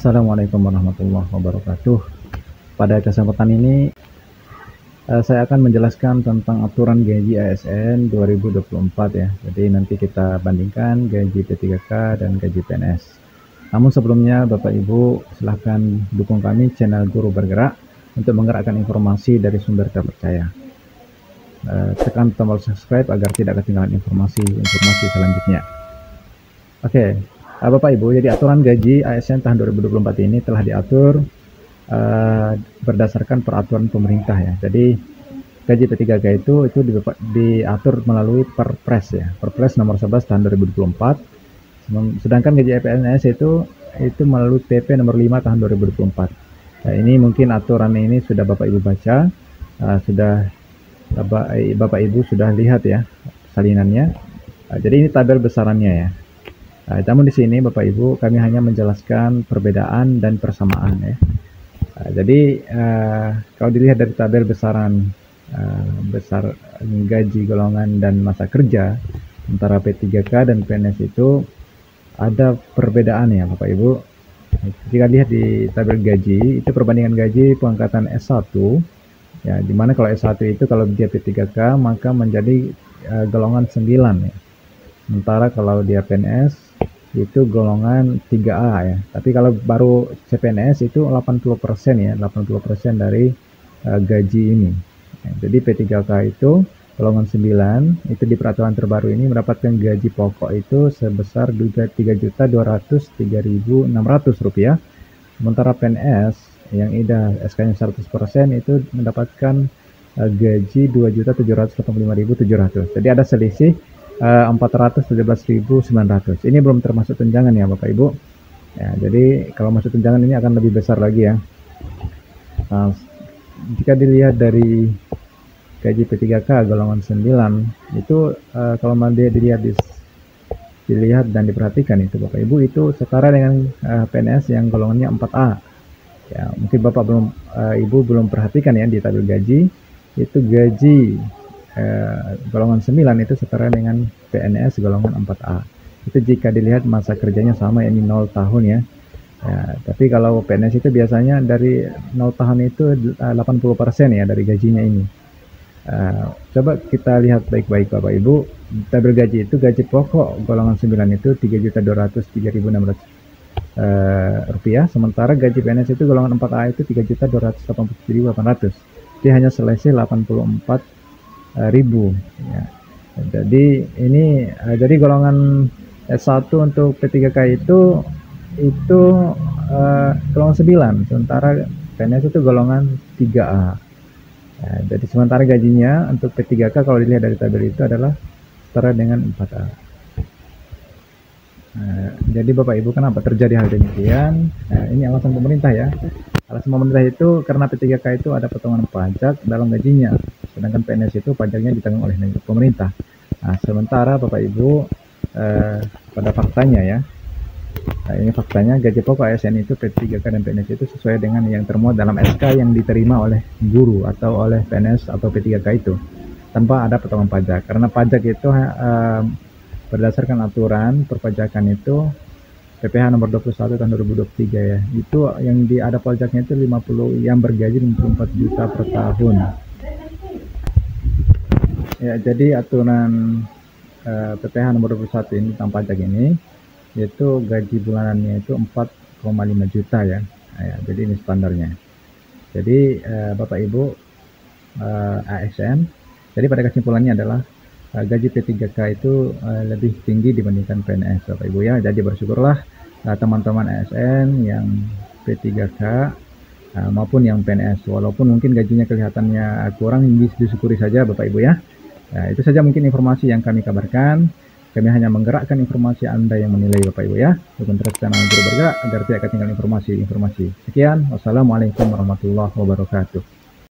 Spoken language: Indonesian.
Assalamualaikum warahmatullahi wabarakatuh. Pada kesempatan ini saya akan menjelaskan tentang aturan gaji ASN 2024 ya. Jadi nanti kita bandingkan gaji P3K dan gaji PNS. Namun sebelumnya Bapak Ibu silahkan dukung kami channel Guru Bergerak untuk menggerakkan informasi dari sumber terpercaya. Tekan tombol subscribe agar tidak ketinggalan informasi selanjutnya. Oke. Bapak Ibu, jadi aturan gaji ASN tahun 2024 ini telah diatur berdasarkan peraturan pemerintah ya. Jadi gaji P3K itu diatur melalui Perpres ya, Perpres nomor 11 tahun 2024. Sedangkan gaji PNS itu melalui PP nomor 5 tahun 2024. Nah, ini mungkin aturan ini sudah Bapak Ibu baca, sudah Bapak Ibu sudah lihat ya salinannya. Jadi ini tabel besarannya ya. Namun di sini Bapak Ibu kami hanya menjelaskan perbedaan dan persamaan ya. Jadi kalau dilihat dari tabel besaran besar gaji golongan dan masa kerja antara P3K dan PNS itu ada perbedaan ya Bapak Ibu. Jika lihat di tabel gaji itu perbandingan gaji pengangkatan S1 ya, dimana kalau S1 itu kalau dia P3K maka menjadi golongan 9 ya. Sementara kalau dia PNS itu golongan 3A ya. Tapi kalau baru CPNS itu 80% ya, 80% dari gaji ini. Ya, jadi P3K itu golongan 9 itu di peraturan terbaru ini mendapatkan gaji pokok itu sebesar Rp3.203.600. Sementara PNS yang IDA SK-nya 100% itu mendapatkan gaji Rp2.785.700. Jadi ada selisih 417.900. Ini belum termasuk tunjangan ya Bapak Ibu ya. Jadi kalau masuk tunjangan ini akan lebih besar lagi ya. Jika dilihat dari gaji P3K golongan 9 itu kalau dilihat dan diperhatikan itu Bapak Ibu itu setara dengan PNS yang golongannya 4A ya. Mungkin Bapak Ibu belum perhatikan ya di tabel gaji itu gaji golongan 9 itu setara dengan PNS golongan 4A. Itu jika dilihat masa kerjanya sama, ini 0 tahun ya. Tapi kalau PNS itu biasanya dari 0 tahun itu 80% ya dari gajinya ini. Coba kita lihat baik-baik Bapak Ibu. Tabel gaji itu gaji pokok golongan 9 itu Rp3.203.600 sementara gaji PNS itu golongan 4A itu Rp3.287.800. Dia hanya selisih 84.000 ya. Jadi ini jadi golongan S1 untuk P3K itu golongan 9, sementara PNS itu golongan 3A ya. Jadi sementara gajinya untuk P3K kalau dilihat dari tabel itu adalah setara dengan 4A. Jadi Bapak Ibu kenapa terjadi hal demikian? Ini alasan pemerintah ya. Alasan pemerintah itu karena P3K itu ada potongan pajak dalam gajinya, sedangkan PNS itu pajaknya ditanggung oleh pemerintah. Sementara Bapak Ibu pada faktanya ya, ini faktanya gaji pokok ASN itu P3K dan PNS itu sesuai dengan yang termuat dalam SK yang diterima oleh guru atau oleh PNS atau P3K itu tanpa ada potongan pajak. Karena pajak itu berdasarkan aturan perpajakan itu PPh nomor 21 tahun 2023 ya. Itu yang ada pajaknya itu 50 yang bergaji 54 juta per tahun. Ya, jadi aturan PPh nomor 21 ini tentang pajak ini yaitu gaji bulanannya itu 4,5 juta ya. Jadi ini standarnya. Jadi Bapak Ibu ASN, jadi pada kesimpulannya adalah gaji P3K itu lebih tinggi dibandingkan PNS Bapak Ibu ya. Jadi bersyukurlah teman-teman ASN yang P3K maupun yang PNS, walaupun mungkin gajinya kelihatannya kurang, disyukuri saja Bapak Ibu ya. Itu saja mungkin informasi yang kami kabarkan. Kami hanya menggerakkan informasi Anda yang menilai Bapak Ibu ya. Dukung terus channel Guru Bergerak agar tidak ketinggalan informasi. Sekian, wassalamualaikum warahmatullahi wabarakatuh.